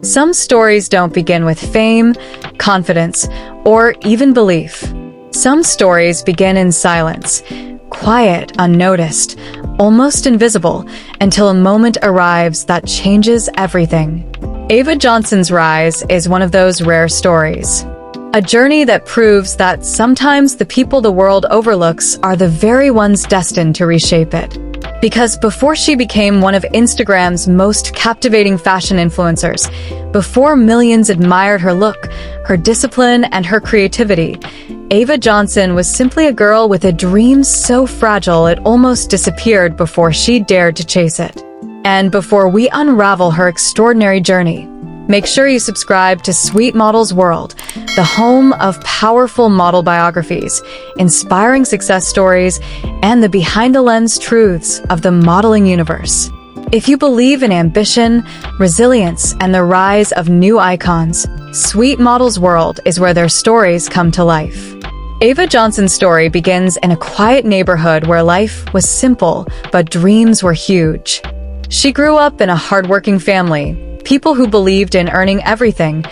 Some stories don't begin with fame, confidence, or even belief. Some stories begin in silence, quiet, unnoticed, almost invisible, until a moment arrives that changes everything. Ava Johnson's rise is one of those rare stories. A journey that proves that sometimes the people the world overlooks are the very ones destined to reshape it. Because before she became one of Instagram's most captivating fashion influencers, before millions admired her look, her discipline, and her creativity, Ava Johnson was simply a girl with a dream so fragile it almost disappeared before she dared to chase it. And before we unravel her extraordinary journey, make sure you subscribe to Sweet Model's World, the home of powerful model biographies, inspiring success stories, and the behind-the-lens truths of the modeling universe. If you believe in ambition, resilience, and the rise of new icons, Sweet Model's World is where their stories come to life. Ava Johnson's story begins in a quiet neighborhood where life was simple, but dreams were huge. She grew up in a hardworking family, people who believed in earning everything,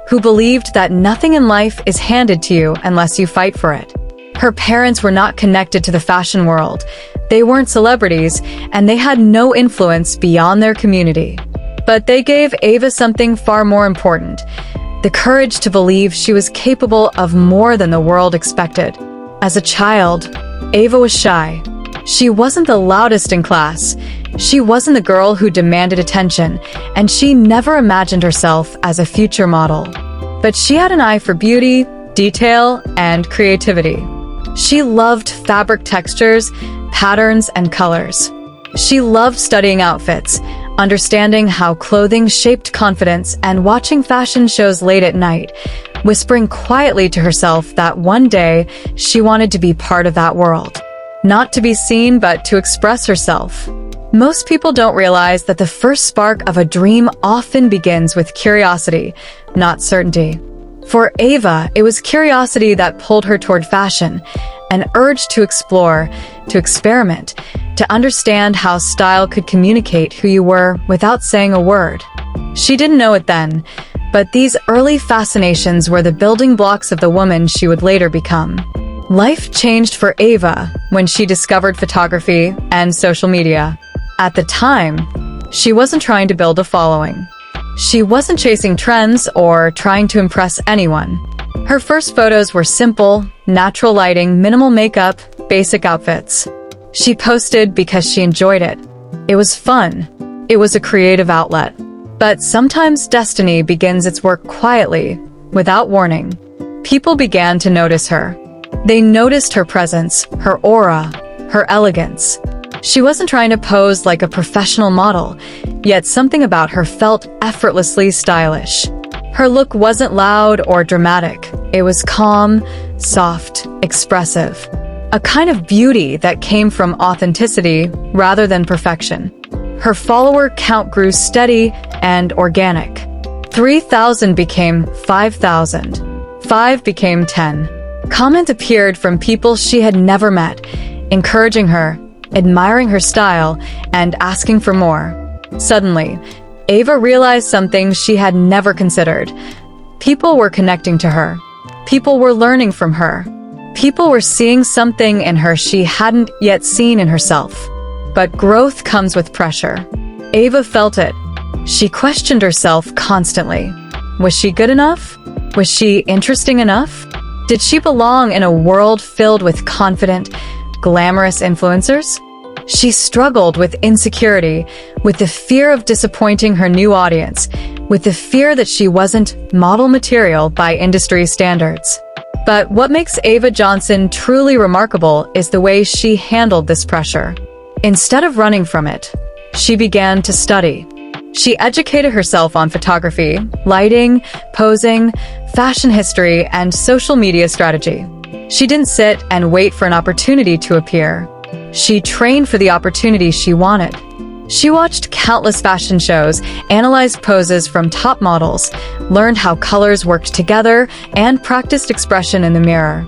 who believed that nothing in life is handed to you unless you fight for it. Her parents were not connected to the fashion world. They weren't celebrities, and they had no influence beyond their community. But they gave Ava something far more important: the courage to believe she was capable of more than the world expected. As a child, Ava was shy. She wasn't the loudest in class. She wasn't the girl who demanded attention, and she never imagined herself as a future model. But she had an eye for beauty, detail, and creativity. She loved fabric textures, patterns, and colors. She loved studying outfits, understanding how clothing shaped confidence, and watching fashion shows late at night, whispering quietly to herself that one day she wanted to be part of that world. Not to be seen, but to express herself. Most people don't realize that the first spark of a dream often begins with curiosity, not certainty. For Ava, it was curiosity that pulled her toward fashion, an urge to explore, to experiment, to understand how style could communicate who you were without saying a word. She didn't know it then, but these early fascinations were the building blocks of the woman she would later become. Life changed for Ava when she discovered photography and social media. At the time, she wasn't trying to build a following. She wasn't chasing trends or trying to impress anyone. Her first photos were simple, natural lighting, minimal makeup, basic outfits. She posted because she enjoyed it. It was fun. It was a creative outlet. But sometimes destiny begins its work quietly, without warning. People began to notice her. They noticed her presence, her aura, her elegance. She wasn't trying to pose like a professional model, yet something about her felt effortlessly stylish. Her look wasn't loud or dramatic. It was calm, soft, expressive. A kind of beauty that came from authenticity rather than perfection. Her follower count grew steady and organic. 3,000 became 5,000. 5 became 10. Comments appeared from people she had never met, encouraging her, admiring her style, and asking for more. Suddenly, Ava realized something she had never considered. People were connecting to her. People were learning from her. People were seeing something in her she hadn't yet seen in herself. But growth comes with pressure. Ava felt it. She questioned herself constantly. Was she good enough? Was she interesting enough? Did she belong in a world filled with confident, glamorous influencers? She struggled with insecurity, with the fear of disappointing her new audience, with the fear that she wasn't model material by industry standards. But what makes Ava Johnson truly remarkable is the way she handled this pressure. Instead of running from it, she began to study. She educated herself on photography, lighting, posing, fashion history, and social media strategy. She didn't sit and wait for an opportunity to appear. She trained for the opportunity she wanted. She watched countless fashion shows, analyzed poses from top models, learned how colors worked together, and practiced expression in the mirror.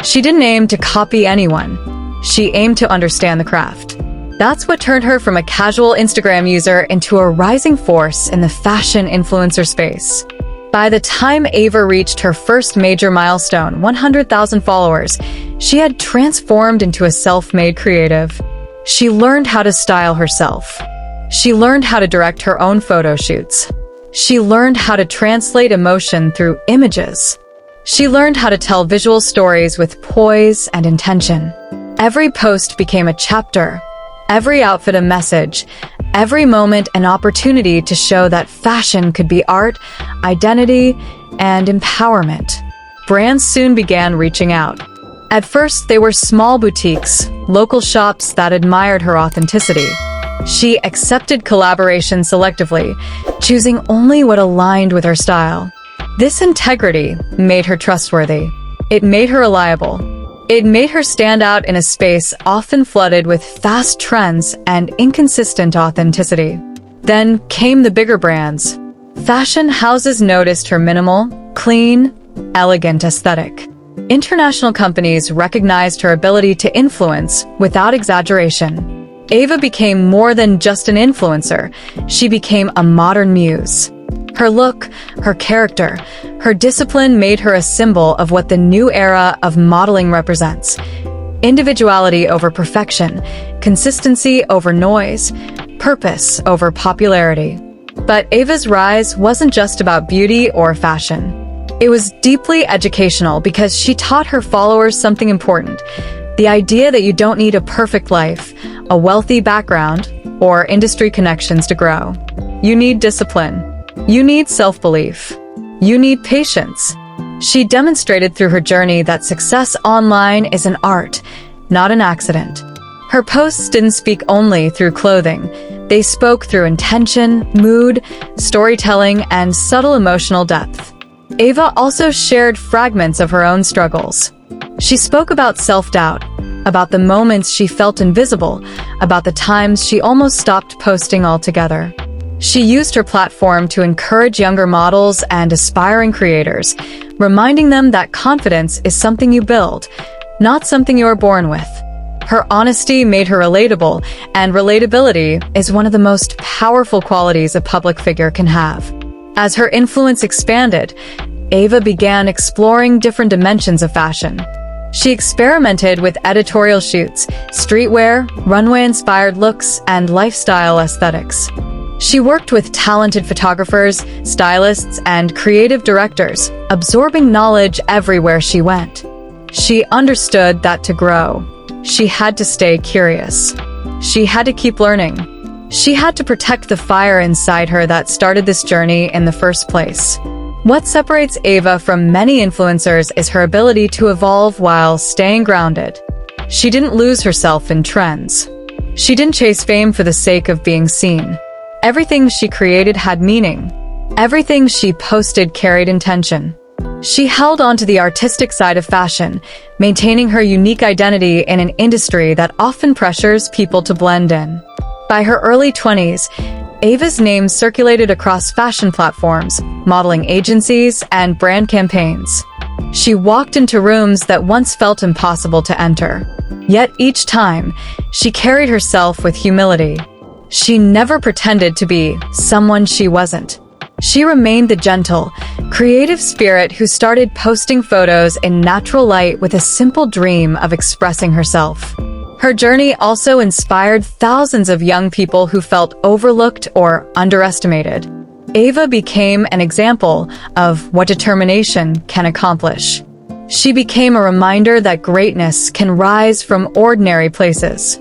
She didn't aim to copy anyone. She aimed to understand the craft. That's what turned her from a casual Instagram user into a rising force in the fashion influencer space. By the time Ava reached her first major milestone, 100,000 followers, she had transformed into a self-made creative. She learned how to style herself. She learned how to direct her own photo shoots. She learned how to translate emotion through images. She learned how to tell visual stories with poise and intention. Every post became a chapter, every outfit a message, every moment an opportunity to show that fashion could be art, identity, and empowerment. Brands soon began reaching out. At first, they were small boutiques, local shops that admired her authenticity. She accepted collaboration selectively, choosing only what aligned with her style. This integrity made her trustworthy. It made her reliable. It made her stand out in a space often flooded with fast trends and inconsistent authenticity. Then came the bigger brands. Fashion houses noticed her minimal, clean, elegant aesthetic. International companies recognized her ability to influence without exaggeration. Ava became more than just an influencer. She became a modern muse. Her look, her character, her discipline made her a symbol of what the new era of modeling represents. Individuality over perfection, consistency over noise, purpose over popularity. But Ava's rise wasn't just about beauty or fashion. It was deeply educational because she taught her followers something important. The idea that you don't need a perfect life, a wealthy background, or industry connections to grow. You need discipline. You need self-belief. You need patience. She demonstrated through her journey that success online is an art, not an accident. Her posts didn't speak only through clothing. They spoke through intention, mood, storytelling, and subtle emotional depth. Ava also shared fragments of her own struggles. She spoke about self-doubt, about the moments she felt invisible, about the times she almost stopped posting altogether. She used her platform to encourage younger models and aspiring creators, reminding them that confidence is something you build, not something you are born with. Her honesty made her relatable, and relatability is one of the most powerful qualities a public figure can have. As her influence expanded, Ava began exploring different dimensions of fashion. She experimented with editorial shoots, streetwear, runway-inspired looks, and lifestyle aesthetics. She worked with talented photographers, stylists, and creative directors, absorbing knowledge everywhere she went. She understood that to grow, she had to stay curious. She had to keep learning. She had to protect the fire inside her that started this journey in the first place. What separates Ava from many influencers is her ability to evolve while staying grounded. She didn't lose herself in trends. She didn't chase fame for the sake of being seen. Everything she created had meaning. Everything she posted carried intention. She held on to the artistic side of fashion, maintaining her unique identity in an industry that often pressures people to blend in. By her early 20s, Ava's name circulated across fashion platforms, modeling agencies, and brand campaigns. She walked into rooms that once felt impossible to enter. Yet each time, she carried herself with humility. She never pretended to be someone she wasn't. She remained the gentle, creative spirit who started posting photos in natural light with a simple dream of expressing herself. Her journey also inspired thousands of young people who felt overlooked or underestimated. Ava became an example of what determination can accomplish. She became a reminder that greatness can rise from ordinary places.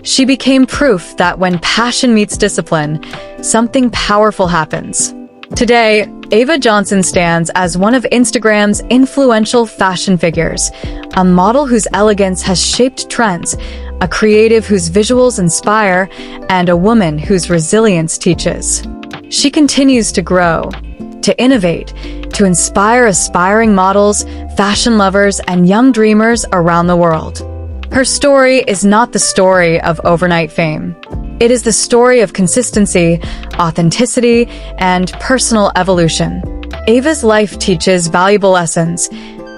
She became proof that when passion meets discipline, something powerful happens. Today, Ava Johnson stands as one of Instagram's influential fashion figures, a model whose elegance has shaped trends, a creative whose visuals inspire, and a woman whose resilience teaches. She continues to grow, to innovate, to inspire aspiring models, fashion lovers, and young dreamers around the world. Her story is not the story of overnight fame. It is the story of consistency, authenticity, and personal evolution. Ava's life teaches valuable lessons: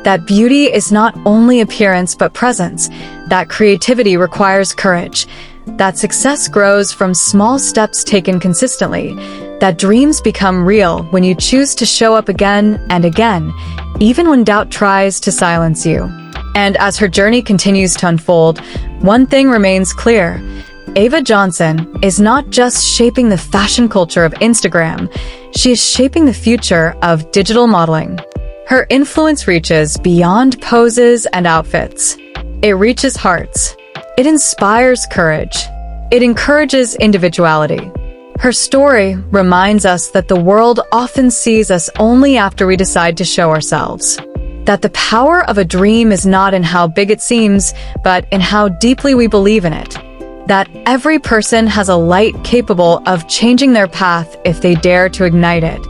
that beauty is not only appearance but presence, that creativity requires courage, that success grows from small steps taken consistently, that dreams become real when you choose to show up again and again, even when doubt tries to silence you. And as her journey continues to unfold, one thing remains clear. Ava Johnson is not just shaping the fashion culture of Instagram, she is shaping the future of digital modeling. Her influence reaches beyond poses and outfits. It reaches hearts. It inspires courage. It encourages individuality. Her story reminds us that the world often sees us only after we decide to show ourselves. That the power of a dream is not in how big it seems, but in how deeply we believe in it. That every person has a light capable of changing their path if they dare to ignite it.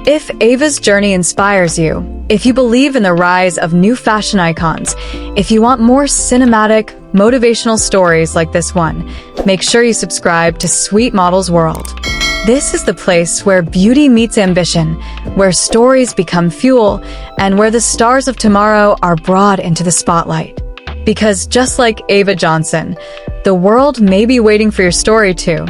If Ava's journey inspires you, if you believe in the rise of new fashion icons, if you want more cinematic, motivational stories like this one, make sure you subscribe to Sweet Models World. This is the place where beauty meets ambition, where stories become fuel, and where the stars of tomorrow are brought into the spotlight. Because just like Ava Johnson, the world may be waiting for your story too.